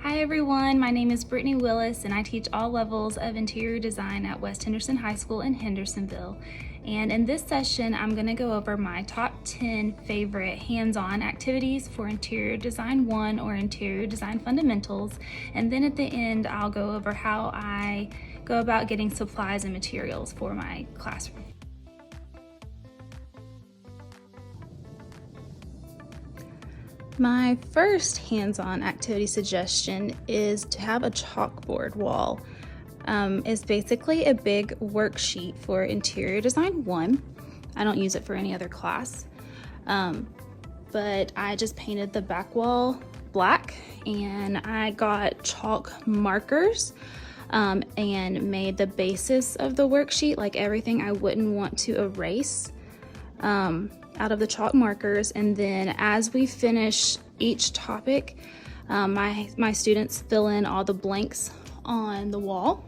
Hi everyone, my name is Brittany Willis and I teach all levels of interior design at West Henderson High School in Hendersonville. And in this session, I'm going to go over my top 10 favorite hands-on activities for Interior Design 1 or Interior Design Fundamentals. And then at the end, I'll go over how I go about getting supplies and materials for my classroom. My first hands-on activity suggestion is to have a chalkboard wall. It's basically a big worksheet for Interior Design 1. I don't use it for any other class, but I just painted the back wall black and I got chalk markers and made the basis of the worksheet, like everything I wouldn't want to erase, out of the chalk markers. And then as we finish each topic, my students fill in all the blanks on the wall.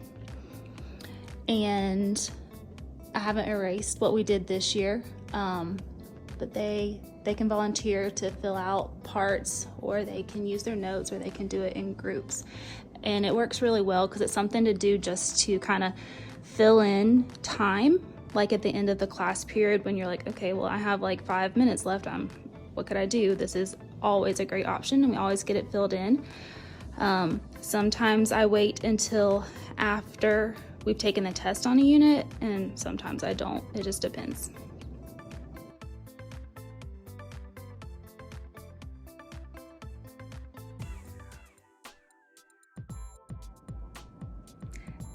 And I haven't erased what we did this year, but they can volunteer to fill out parts, or they can use their notes, or they can do it in groups. And it works really well because it's something to do just to kind of fill in time, like at the end of the class period when you're like, okay, well, I have like 5 minutes left. What could I do? This is always a great option, and we always get it filled in. Sometimes I wait until after we've taken the test on a unit, and sometimes I don't. It just depends.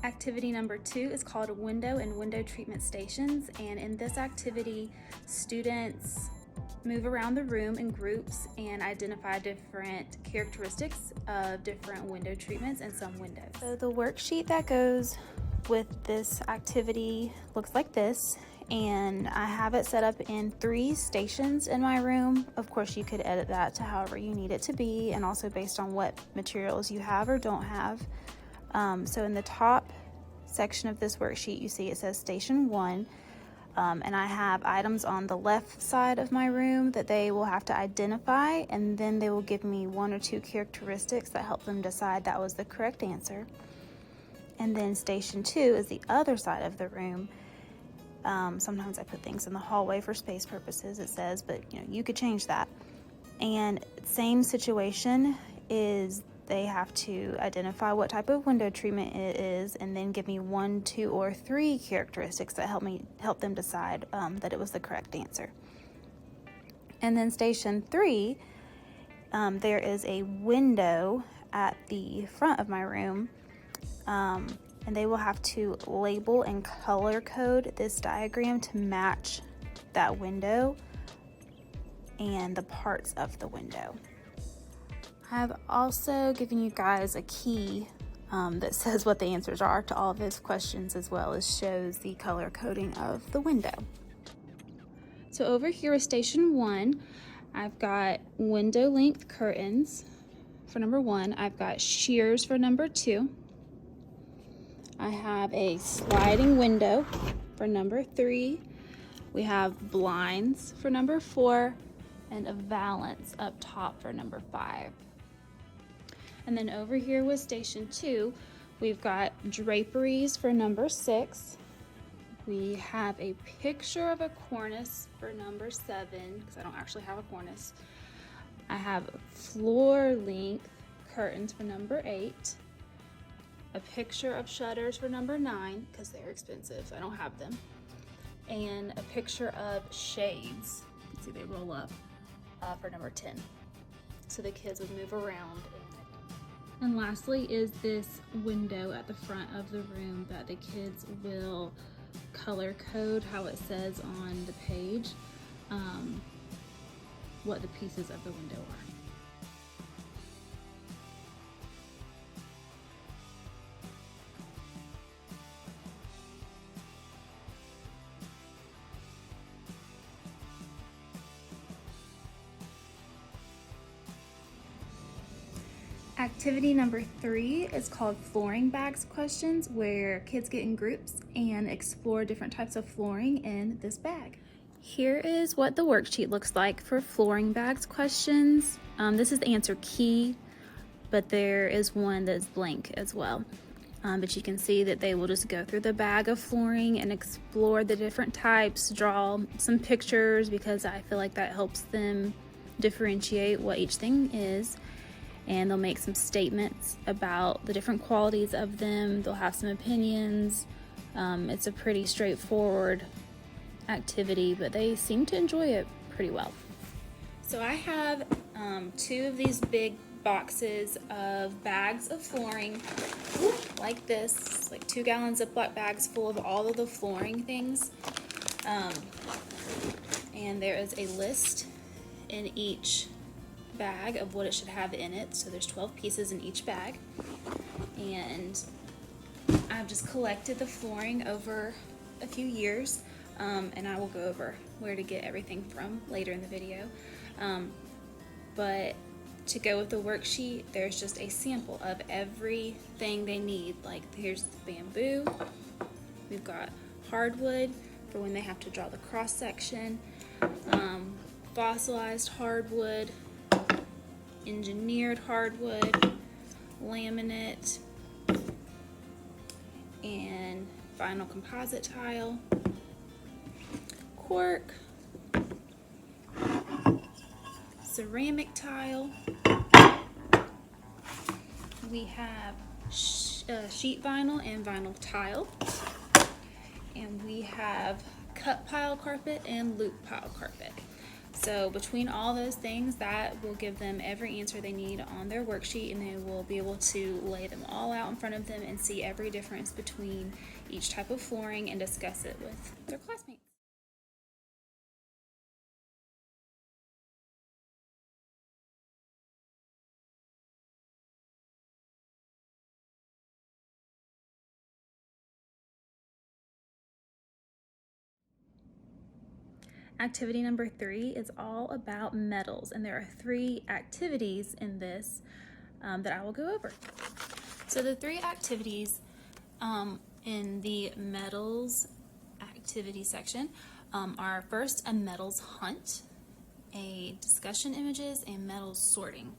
Activity number 2 is called Window and Window Treatment Stations, and in this activity, students move around the room in groups and identify different characteristics of different window treatments and some windows. So the worksheet that goes with this activity looks like this, and I have it set up in 3 stations in my room. Of course, you could edit that to however you need it to be, and also based on what materials you have or don't have. So in the top section of this worksheet, you see it says Station 1, and I have items on the left side of my room that they will have to identify, and then they will give me 1 or 2 characteristics that help them decide that was the correct answer. And then Station 2 is the other side of the room. Sometimes I put things in the hallway for space purposes, it says, but you could change that. And same situation is they have to identify what type of window treatment it is, and then give me 1, 2, or 3 characteristics that help them decide that it was the correct answer. And then Station 3, there is a window at the front of my room, and they will have to label and color code this diagram to match that window and the parts of the window. I've also given you guys a key that says what the answers are to all of those questions, as well as shows the color coding of the window. So over here with Station 1, I've got window length curtains for number 1. I've got shears for number 2. I have a sliding window for number 3. We have blinds for number 4, and a valance up top for number 5. And then over here with Station 2, we've got draperies for number 6. We have a picture of a cornice for number 7, because I don't actually have a cornice. I have floor length curtains for number 8. A picture of shutters for number 9, because they're expensive, so I don't have them. And a picture of shades, you can see they roll up, for number 10. So the kids would move around. And lastly is this window at the front of the room that the kids will color code how it says on the page, what the pieces of the window are. Activity number 3 is called Flooring Bags Questions, where kids get in groups and explore different types of flooring in this bag. Here is what the worksheet looks like for flooring bags questions. This is the answer key but there is one that's blank as well. But you can see that they will just go through the bag of flooring and explore the different types, draw some pictures because I feel like that helps them differentiate what each thing is. And they'll make some statements about the different qualities of them. They'll have some opinions. It's a pretty straightforward activity, but they seem to enjoy it pretty well. So I have 2 of these big boxes of bags of flooring like this, like 2 gallon Ziploc bags full of all of the flooring things. And there is a list in each bag of what it should have in it. So there's 12 pieces in each bag. And I've just collected the flooring over a few years, and I will go over where to get everything from later in the video. But to go with the worksheet, there's just a sample of everything they need. Like here's the bamboo, we've got hardwood for when they have to draw the cross section, fossilized hardwood, engineered hardwood, laminate, and vinyl composite tile, cork, ceramic tile. We have sheet vinyl and vinyl tile, and we have cut pile carpet and loop pile carpet. So between all those things, that will give them every answer they need on their worksheet, and they will be able to lay them all out in front of them and see every difference between each type of flooring and discuss it with their classmates. Activity number 3 is all about metals, and there are 3 activities in this that I will go over. So the 3 activities in the metals activity section are first a metals hunt, a discussion images, and metals sorting.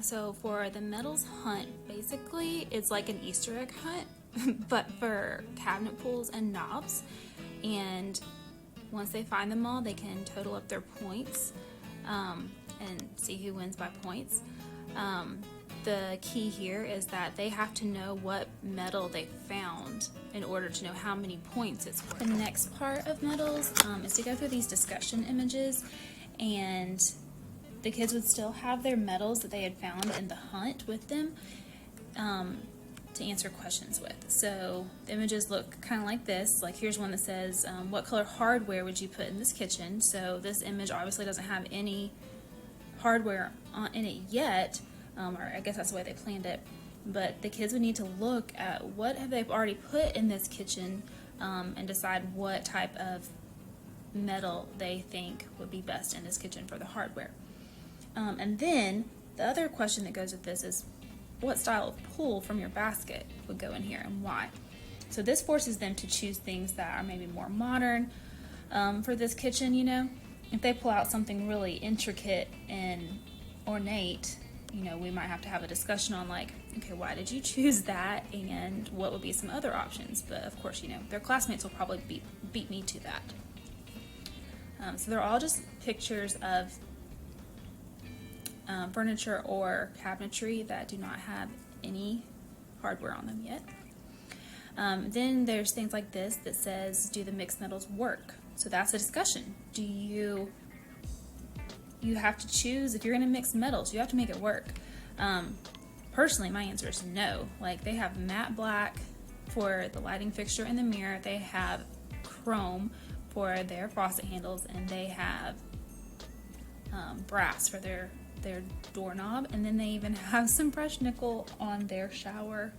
So for the metals hunt, basically it's like an Easter egg hunt, but for cabinet pulls and knobs. And once they find them all, they can total up their points and see who wins by points. The key here is that they have to know what metal they found in order to know how many points it's worth. The next part of metals is to go through these discussion images, and the kids would still have their metals that they had found in the hunt with them to answer questions with. So the images look kind of like this. Like here's one that says, what color hardware would you put in this kitchen? So this image obviously doesn't have any hardware in it yet, or I guess that's the way they planned it. But the kids would need to look at what have they already put in this kitchen and decide what type of metal they think would be best in this kitchen for the hardware. And then the other question that goes with this is, what style of pull from your basket would go in here and why? So this forces them to choose things that are maybe more modern for this kitchen, you know. If they pull out something really intricate and ornate, you know, we might have to have a discussion on like, okay, why did you choose that and what would be some other options? But of course, you know, their classmates will probably beat me to that. So they're all just pictures of furniture or cabinetry that do not have any hardware on them yet. Then there's things like this that says, do the mixed metals work? So that's a discussion. Do you have to choose, if you're going to mix metals, you have to make it work. Personally, my answer is no. Like they have matte black for the lighting fixture and the mirror. They have chrome for their faucet handles, and they have brass for their doorknob, and then they even have some brushed nickel on their shower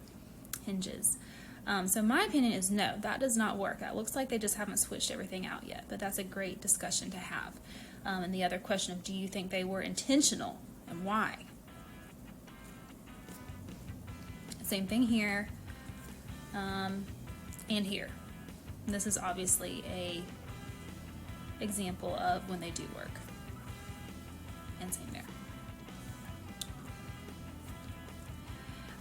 hinges. So my opinion is no, that does not work. That looks like they just haven't switched everything out yet, but that's a great discussion to have. And the other question of, do you think they were intentional and why? Same thing here and here. And this is obviously a example of when they do work. And same there.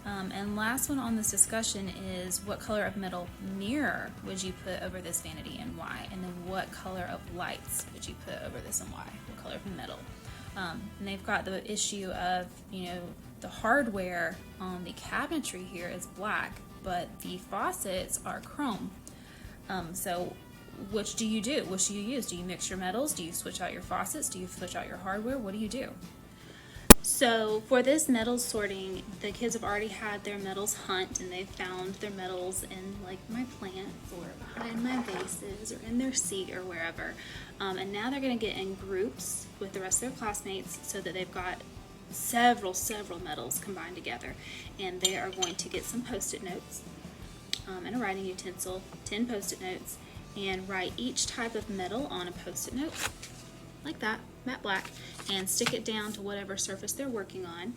And last one on this discussion is, what color of metal mirror would you put over this vanity and why? And then what color of lights would you put over this and why? What color of metal? And they've got the issue of, the hardware on the cabinetry here is black, but the faucets are chrome. So which do you do? Which do you use? Do you mix your metals? Do you switch out your faucets? Do you switch out your hardware? What do you do? So for this metals sorting, the kids have already had their metals hunt, and they've found their metals in like my plants or behind my vases or in their seat or wherever. And now they're going to get in groups with the rest of their classmates so that they've got several metals combined together. And they are going to get some Post-it notes and a writing utensil, 10 Post-it notes, and write each type of metal on a Post-it note like that, matte black, and stick it down to whatever surface they're working on.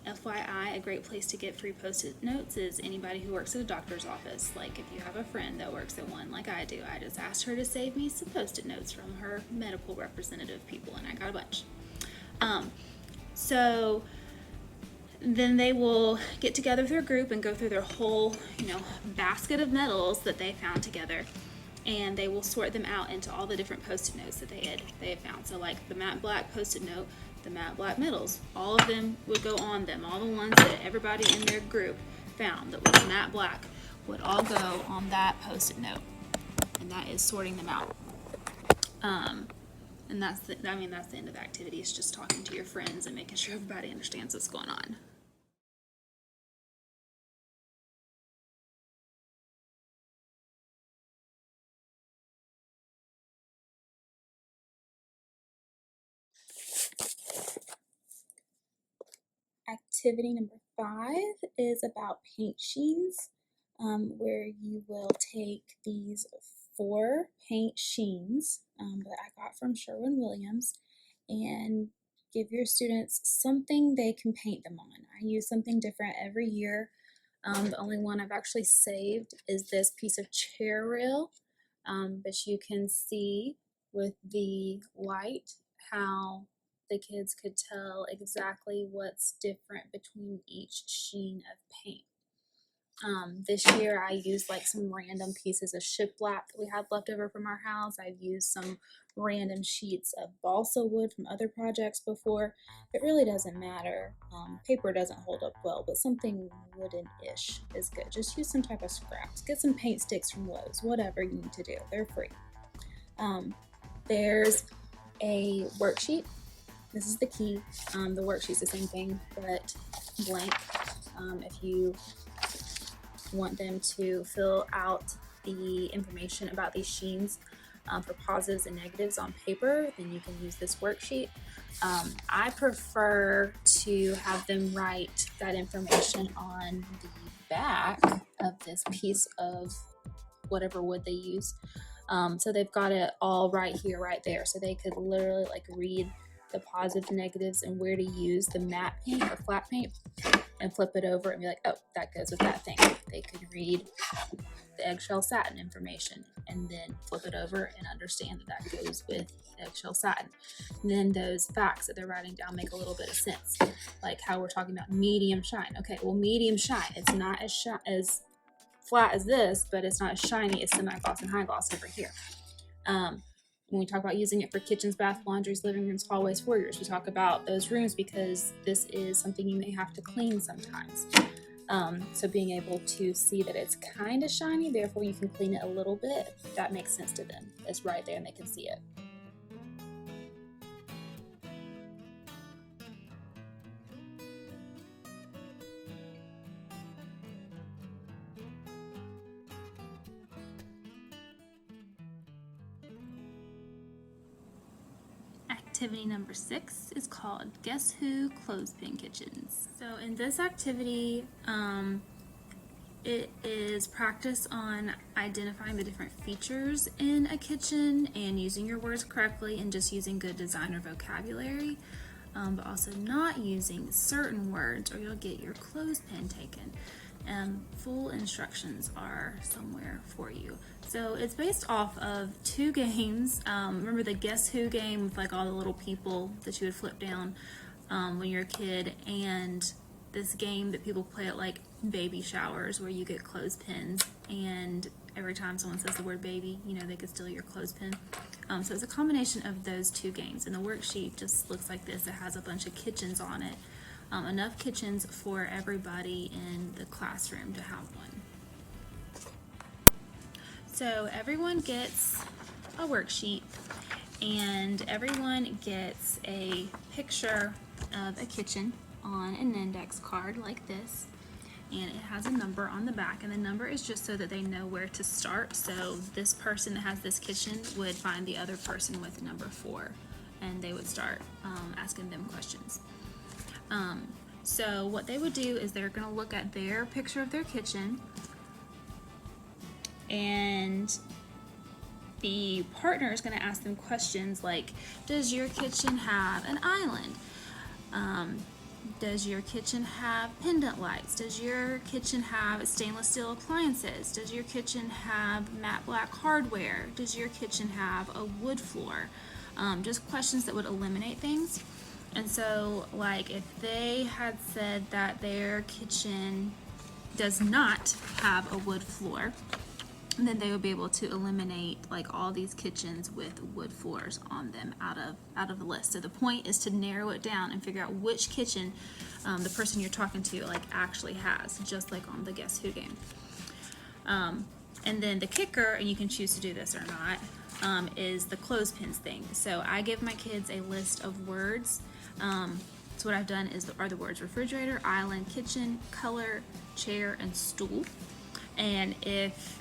FYI, a great place to get free Post-it notes is anybody who works at a doctor's office. Like if you have a friend that works at one like I do, I just asked her to save me some Post-it notes from her medical representative people, and I got a bunch. So then they will get together with their group and go through their whole, basket of metals that they found together, and they will sort them out into all the different Post-it notes that they had found. So like the matte black Post-it note, the matte black metals, all of them would go on them. All the ones that everybody in their group found that was matte black would all go on that Post-it note, and that is sorting them out. And that's the end of the activity. It's just talking to your friends and making sure everybody understands what's going on. Activity number 5 is about paint sheens, where you will take these 4 paint sheens that I got from Sherwin-Williams and give your students something they can paint them on. I use something different every year. The only one I've actually saved is this piece of chair rail, but you can see with the light how the kids could tell exactly what's different between each sheen of paint. This year I used like some random pieces of shiplap that we had left over from our house. I've used some random sheets of balsa wood from other projects before. It really doesn't matter. Paper doesn't hold up well, but something wooden-ish is good. Just use some type of scraps. Get some paint sticks from Lowe's, whatever you need to do. They're free. There's a worksheet. This is the key. The worksheet's the same thing, but blank. If you want them to fill out the information about these sheens for positives and negatives on paper, then you can use this worksheet. I prefer to have them write that information on the back of this piece of whatever wood they use. So they've got it all right here, right there. So they could literally like read the positives, negatives, and where to use the matte paint or flat paint, and flip it over and be like, oh, that goes with that thing. They could read the eggshell satin information and then flip it over and understand that that goes with eggshell satin. And then those facts that they're writing down make a little bit of sense, like how we're talking about medium shine. Okay, well, medium shine, it's not as flat as this, but it's not as shiny as semi-gloss and high gloss over here. When we talk about using it for kitchens, bath, laundries, living rooms, hallways, foyers, we talk about those rooms because this is something you may have to clean sometimes. So being able to see that it's kind of shiny, therefore you can clean it a little bit, that makes sense to them. It's right there and they can see it. Activity number 6 is called Guess Who Clothespin Kitchens. So in this activity, it is practice on identifying the different features in a kitchen and using your words correctly and just using good designer vocabulary, but also not using certain words or you'll get your clothespin taken. Full instructions are somewhere for you. So it's based off of 2 games. Remember the Guess Who game with like all the little people that you would flip down when you're a kid, and this game that people play at like baby showers where you get clothespins, and every time someone says the word baby, you know, they could steal your clothespin. So it's a combination of those two games, and the worksheet just looks like this. It has a bunch of kitchens on it, enough kitchens for everybody in the classroom to have one. So everyone gets a worksheet, and everyone gets a picture of a kitchen on an index card like this, and it has a number on the back, and the number is just so that they know where to start. So this person that has this kitchen would find the other person with number 4, and they would start asking them questions. So what they would do is they're going to look at their picture of their kitchen, and the partner is going to ask them questions like, does your kitchen have an island? Does your kitchen have pendant lights? Does your kitchen have stainless steel appliances? Does your kitchen have matte black hardware? Does your kitchen have a wood floor? Just questions that would eliminate things. And so, like, if they had said that their kitchen does not have a wood floor, then they would be able to eliminate like all these kitchens with wood floors on them out of the list. So the point is to narrow it down and figure out which kitchen the person you're talking to like actually has, just like on the Guess Who game. And then the kicker, and you can choose to do this or not, is the clothespins thing. So I give my kids a list of words. So what I've done are the words refrigerator, island, kitchen, color, chair, and stool. And if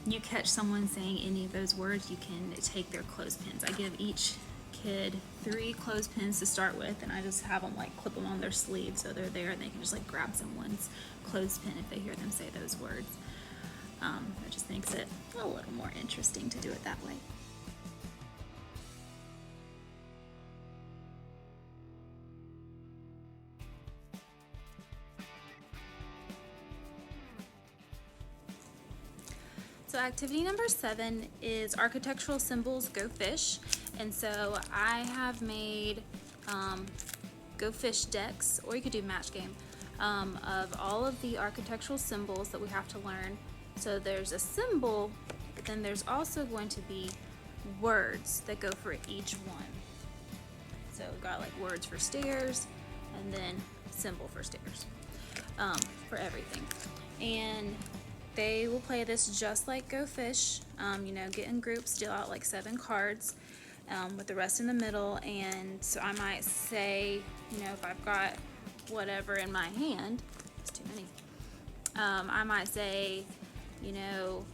you catch someone saying any of those words, you can take their clothespins. I give each kid 3 clothespins to start with, and I just have them like clip them on their sleeve so they're there and they can just like grab someone's clothespin if they hear them say those words. It just makes it a little more interesting to do it that way. So activity number 7 is architectural symbols Go Fish, and so I have made Go Fish decks, or you could do match game, of all of the architectural symbols that we have to learn. So there's a symbol, but then there's also going to be words that go for each one. So we've got like words for stairs, and then symbol for stairs, for everything. And they will play this just like Go Fish, you know, get in groups, deal out like 7 cards with the rest in the middle. And so I might say, you know, if I've got whatever in my hand, it's too many, I might say, you know,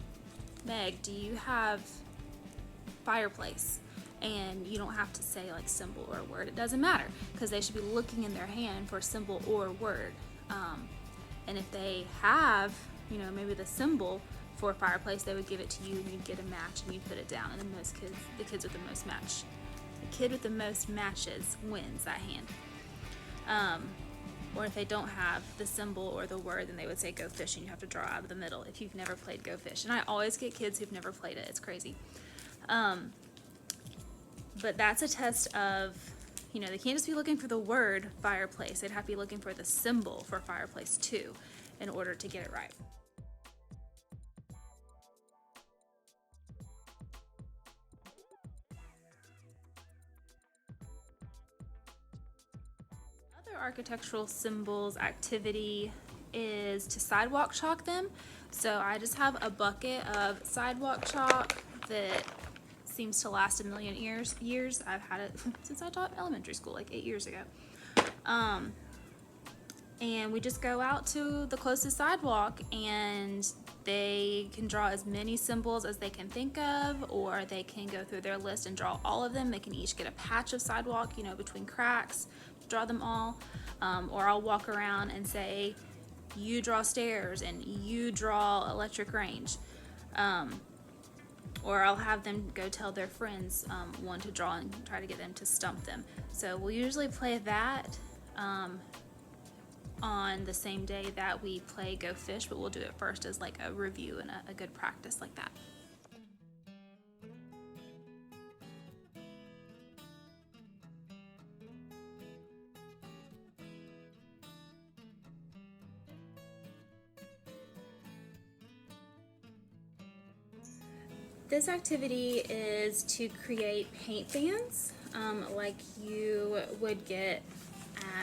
Meg, do you have fireplace? And you don't have to say like symbol or word, it doesn't matter, because they should be looking in their hand for symbol or word. And if they have, you know, maybe the symbol for a fireplace, they would give it to you, and you'd get a match, and you'd put it down. And the kids with the most matches wins that hand. Or if they don't have the symbol or the word, then they would say Go Fish, and you have to draw out of the middle if you've never played Go Fish. And I always get kids who've never played it. It's crazy. But that's a test of, you know, they can't just be looking for the word fireplace. They'd have to be looking for the symbol for fireplace too in order to get it right. Other architectural symbols activity is to sidewalk chalk them. So I just have a bucket of sidewalk chalk that seems to last a million years. I've had it since I taught elementary school, like 8 years ago. And we just go out to the closest sidewalk, and they can draw as many symbols as they can think of, or they can go through their list and draw all of them. They can each get a patch of sidewalk, you know, between cracks, draw them all. Or I'll walk around and say, you draw stairs and you draw electric range. Or I'll have them go tell their friends one to draw and try to get them to stump them. So we'll usually play that on the same day that we play Go Fish, but we'll do it first as like a review and a good practice like that. this activity is to create paint bands like you would get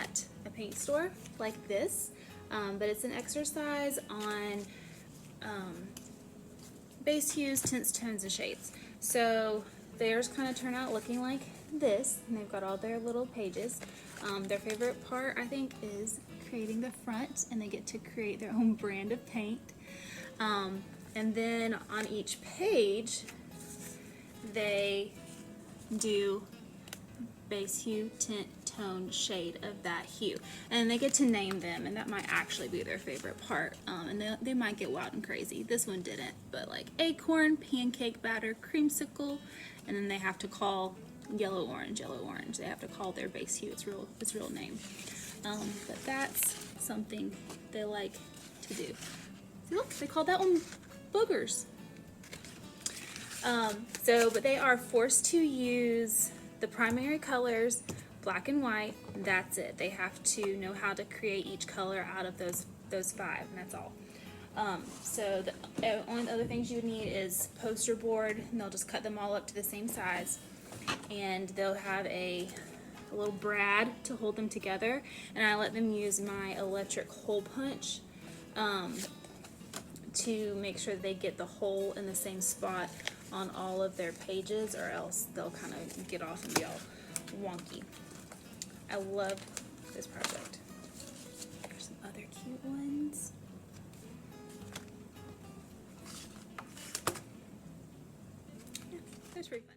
at a paint store, like this. But it's an exercise on base hues, tints, tones, and shades. So theirs kind of turn out looking like this, and they've got all their little pages. Their favorite part, I think, is creating the front, and they get to create their own brand of paint. And then on each page, they do base hue, tint, tone, shade of that hue. And they get to name them, and that might actually be their favorite part. And they might get wild and crazy. This one didn't, but like acorn, pancake batter, creamsicle, and then they have to call yellow orange. They have to call their base hue its real name. But that's something they like to do. See, look, they call that one boogers. But they are forced to use the primary colors, black and white, and that's it. They have to know how to create each color out of those five, and that's all. So the only other things you would need is poster board, and they'll just cut them all up to the same size, and they'll have a little brad to hold them together, and I let them use my electric hole punch to make sure they get the hole in the same spot on all of their pages, or else they'll kind of get off and be all wonky. I love this project. There's some other cute ones. Yeah, that's pretty fun.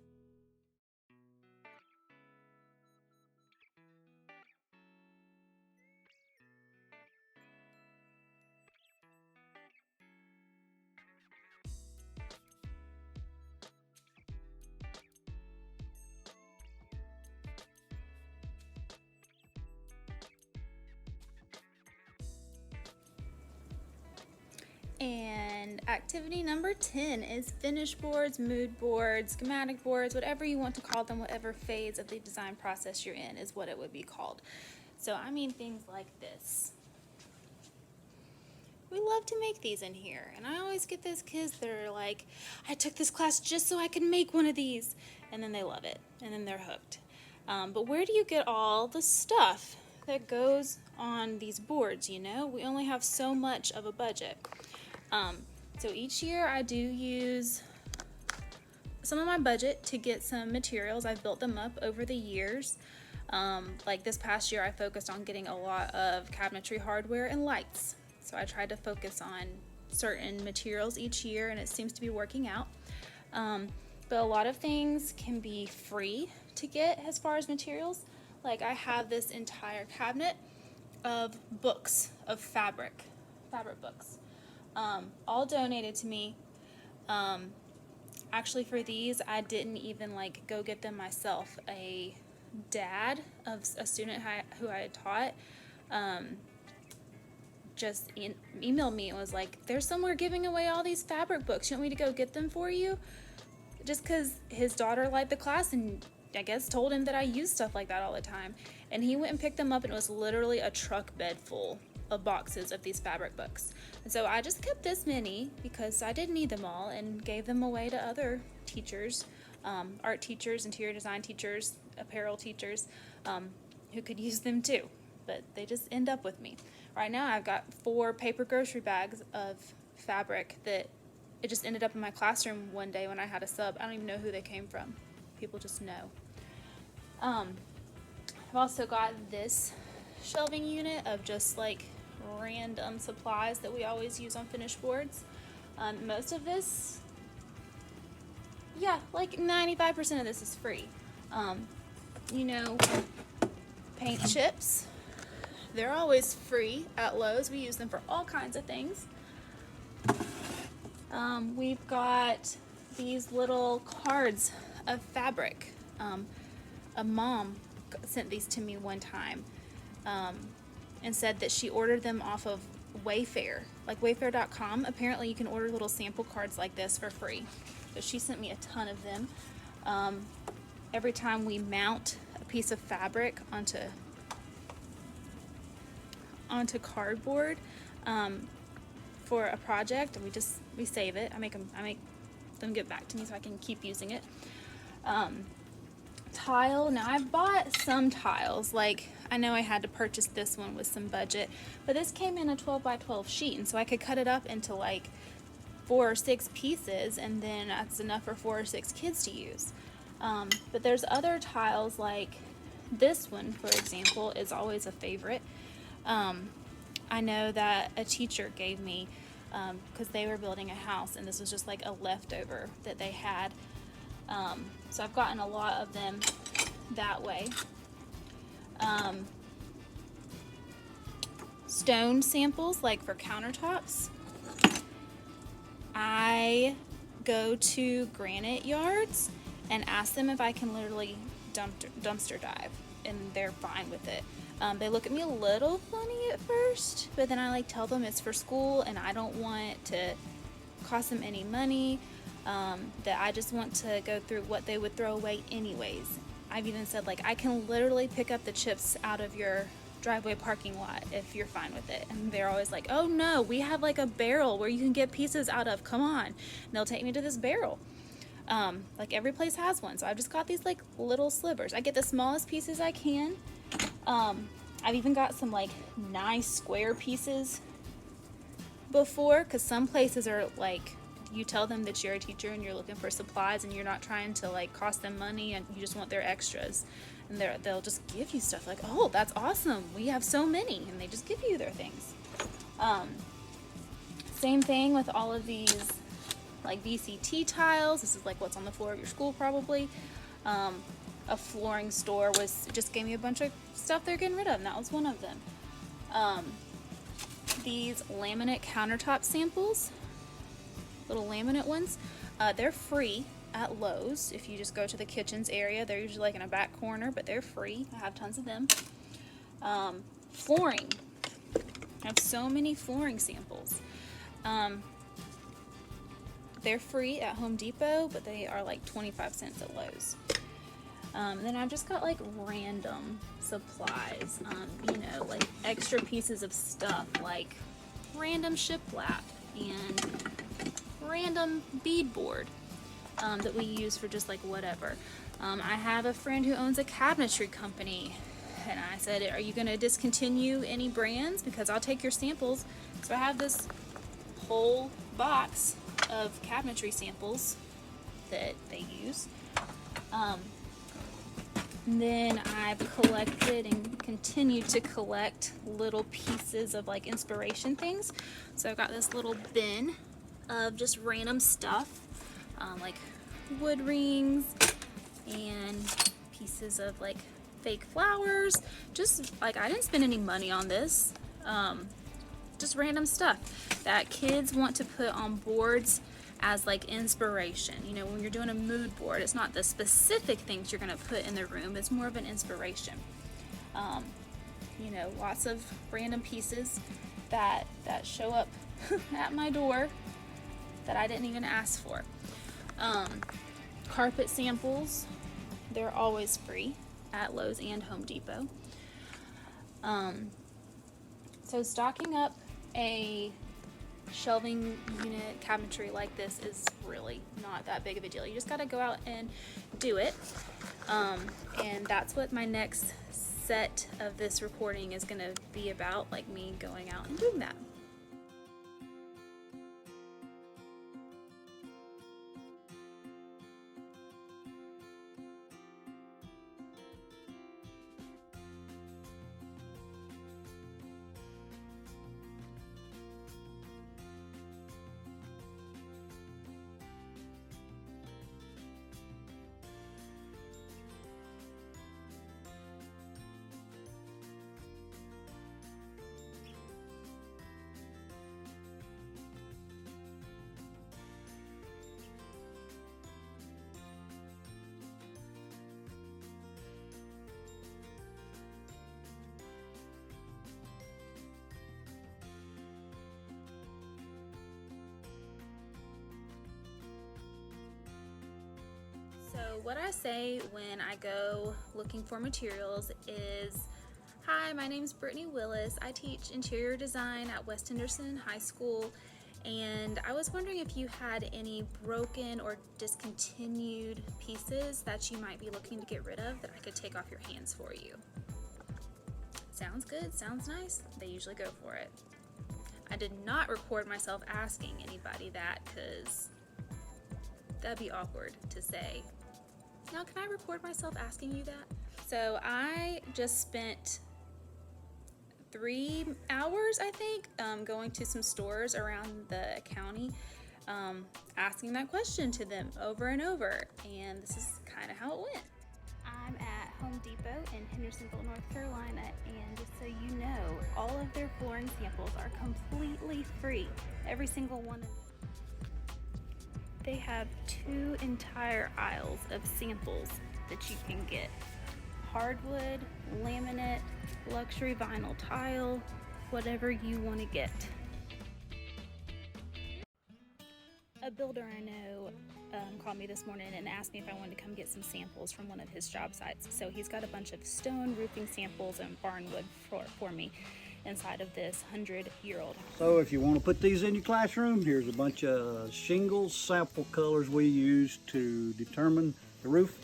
And activity number 10 is finish boards, mood boards, schematic boards, whatever you want to call them, whatever phase of the design process you're in is what it would be called. So I mean things like this. We love to make these in here, and I always get those kids that are like, I took this class just so I could make one of these, and then they love it, and then they're hooked. But where do you get all the stuff that goes on these boards, you know? We only have so much of a budget. So each year I do use some of my budget to get some materials. I've built them up over the years. Like this past year I focused on getting a lot of cabinetry hardware and lights. So I tried to focus on certain materials each year, and it seems to be working out. But a lot of things can be free to get as far as materials. Like I have this entire cabinet of books, of fabric books. All donated to me. Actually for these, I didn't even like go get them myself. A dad of a student who I had taught just emailed me and was like, there's somewhere giving away all these fabric books. You want me to go get them for you? Just because his daughter liked the class and I guess told him that I use stuff like that all the time. And he went and picked them up, and it was literally a truck bed full of boxes of these fabric books. And so I just kept this many because I didn't need them all, and gave them away to other teachers, art teachers, interior design teachers, apparel teachers, who could use them too. But they just end up with me. Right now I've got 4 paper grocery bags of fabric that it just ended up in my classroom one day when I had a sub. I don't even know who they came from. People just know. I've also got this shelving unit of just like random supplies that we always use on finished boards. Most of this, yeah, like 95% of this is free. You know, paint chips, they're always free at Lowe's. We use them for all kinds of things. We've got these little cards of fabric. A mom sent these to me one time and said that she ordered them off of Wayfair, like wayfair.com. Apparently you can order little sample cards like this for free. So she sent me a ton of them. Every time we mount a piece of fabric onto cardboard for a project, and we save it. I make them get back to me so I can keep using it. Tile, now I bought some tiles, like I know I had to purchase this one with some budget, but this came in a 12 by 12 sheet, and so I could cut it up into like 4 or 6 pieces, and then that's enough for 4 or 6 kids to use. But there's other tiles, like this one, for example, is always a favorite. I know that a teacher gave me, because they were building a house, and this was just like a leftover that they had. So I've gotten a lot of them that way. Stone samples, like for countertops. I go to granite yards and ask them if I can literally dumpster dive, and they're fine with it. They look at me a little funny at first, but then I like tell them it's for school and I don't want to cost them any money, that I just want to go through what they would throw away anyways. I've even said, like, I can literally pick up the chips out of your driveway parking lot if you're fine with it. And they're always like, oh no, we have like a barrel where you can get pieces out of, come on. And they'll take me to this barrel. Like every place has one, so I've just got these like little slivers. I get the smallest pieces I can. I've even got some like nice square pieces before, because some places are like, you tell them that you're a teacher and you're looking for supplies and you're not trying to like cost them money, and you just want their extras, and they'll just give you stuff like, oh, that's awesome, we have so many, and they just give you their things. Same thing with all of these like VCT tiles. This is like what's on the floor of your school probably. A flooring store just gave me a bunch of stuff they're getting rid of, and that was one of them. These laminate countertop samples, little laminate ones, they're free at Lowe's. If you just go to the kitchens area, they're usually like in a back corner, but they're free. I have tons of them. Flooring, I have so many flooring samples. They're free at Home Depot, but they are like 25 cents at Lowe's. Then I've just got like random supplies, you know, like extra pieces of stuff, like random shiplap and random beadboard that we use for just like whatever. I have a friend who owns a cabinetry company, and I said, are you going to discontinue any brands? Because I'll take your samples. So I have this whole box of cabinetry samples that they use. And then I've collected and continue to collect little pieces of like inspiration things. So I've got this little bin of just random stuff, like wood rings and pieces of like fake flowers. Just like, I didn't spend any money on this. Just random stuff that kids want to put on boards as like inspiration. You know, when you're doing a mood board, it's not the specific things you're going to put in the room, it's more of an inspiration. You know, lots of random pieces that show up at my door that I didn't even ask for. Carpet samples, they're always free at Lowe's and Home Depot. So stocking up a shelving unit cabinetry like this is really not that big of a deal. You just got to go out and do it. And that's what my next set of this recording is going to be about, like me going out and doing that. So what I say when I go looking for materials is, hi, my name is Brittany Willis. I teach interior design at West Henderson High School, and I was wondering if you had any broken or discontinued pieces that you might be looking to get rid of that I could take off your hands for you. Sounds good, sounds nice. They usually go for it. I did not record myself asking anybody that because that'd be awkward to say. Now, can I record myself asking you that? So I just spent 3 hours, I think, going to some stores around the county, asking that question to them over and over, and this is kind of how it went. I'm at Home Depot in Hendersonville, North Carolina, and just so you know, all of their flooring samples are completely free, every single one of them. They have 2 entire aisles of samples that you can get. Hardwood, laminate, luxury vinyl tile, whatever you want to get. A builder I know called me this morning and asked me if I wanted to come get some samples from one of his job sites. So he's got a bunch of stone roofing samples and barnwood for me inside of this 100-year-old house. So if you want to put these in your classroom, here's a bunch of shingles, sample colors we use to determine the roof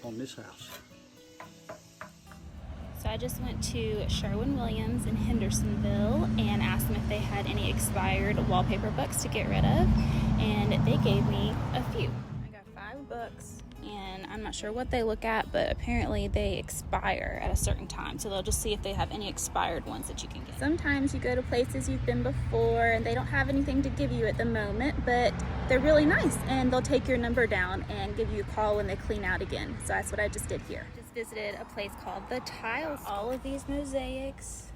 on this house. So I just went to Sherwin-Williams in Hendersonville and asked them if they had any expired wallpaper books to get rid of, and they gave me a few. I got 5 books, and I'm not sure what they look at, but apparently they expire at a certain time, so they'll just see if they have any expired ones that you can get. Sometimes you go to places you've been before and they don't have anything to give you at the moment, but they're really nice, and they'll take your number down and give you a call when they clean out again. So that's what I just did here. Visited a place called the Tile Store. All of these mosaics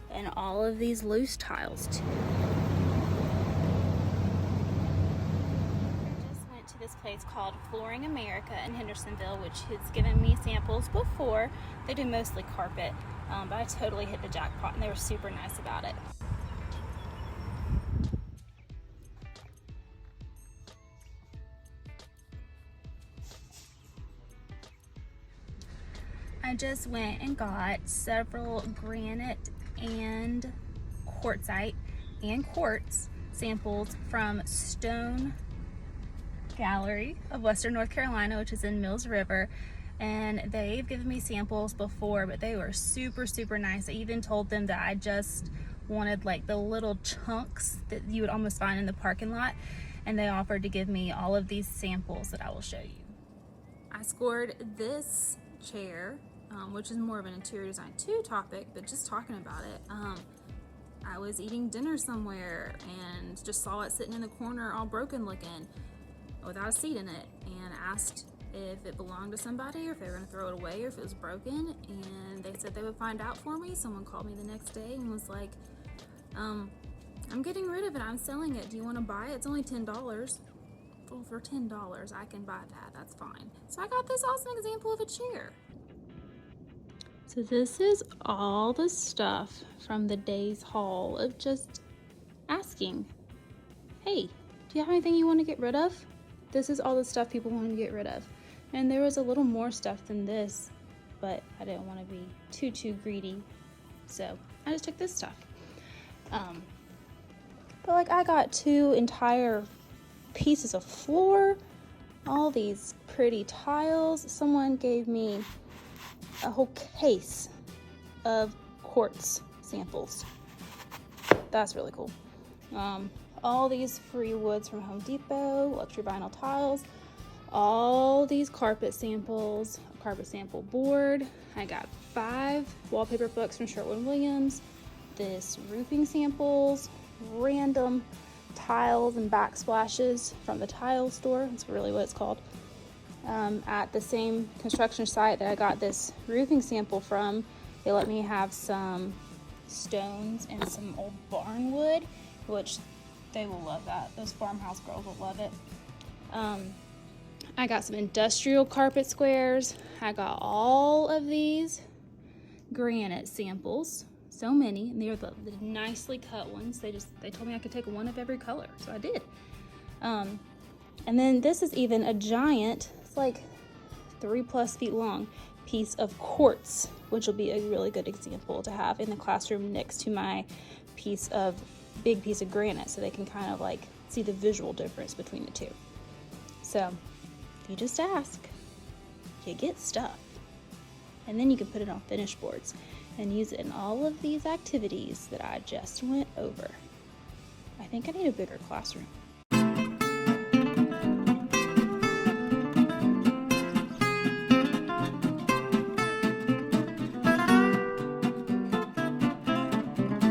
and all of these loose tiles too. I just went to this place called Flooring America in Hendersonville, which has given me samples before. They do mostly carpet, but I totally hit the jackpot and they were super nice about it. I just went and got several granite and quartzite and quartz samples from Stone Gallery of Western North Carolina, which is in Mills River, and they've given me samples before, but they were super nice. I even told them that I just wanted like the little chunks that you would almost find in the parking lot, and they offered to give me all of these samples that I will show you. I scored this chair, which is more of an interior design 2 topic, but just talking about it, I was eating dinner somewhere and just saw it sitting in the corner all broken looking without a seat in it, and asked if it belonged to somebody or if they were going to throw it away or if it was broken, and they said they would find out for me. Someone called me the next day and was like, I'm getting rid of it, I'm selling it, do you want to buy it? It's only $10. Well, for $10 I can buy that, that's fine. So I got this awesome example of a chair. So this is all the stuff from the day's haul of just asking, hey, do you have anything you want to get rid of? This is all the stuff people want to get rid of. And there was a little more stuff than this, but I didn't want to be too greedy, so I just took this stuff. But like, I got 2 entire pieces of floor, all these pretty tiles. Someone gave me a whole case of quartz samples. That's really cool. All these free woods from Home Depot, luxury vinyl tiles, all these carpet samples, a carpet sample board. I got 5 wallpaper books from Sherwin-Williams, this roofing samples, random tiles and backsplashes from the tile store. That's really what it's called. At the same construction site that I got this roofing sample from, they let me have some stones and some old barnwood, which they will love that. Those farmhouse girls will love it. I got some industrial carpet squares. I got all of these granite samples, so many, and they're the nicely cut ones. They told me I could take one of every color, so I did. And then this is even a giant, it's like 3+ feet long piece of quartz, which will be a really good example to have in the classroom next to my piece of big piece of granite so they can kind of like see the visual difference between the two. So if you just ask, you get stuff. And then you can put it on finish boards and use it in all of these activities that I just went over. I think I need a bigger classroom.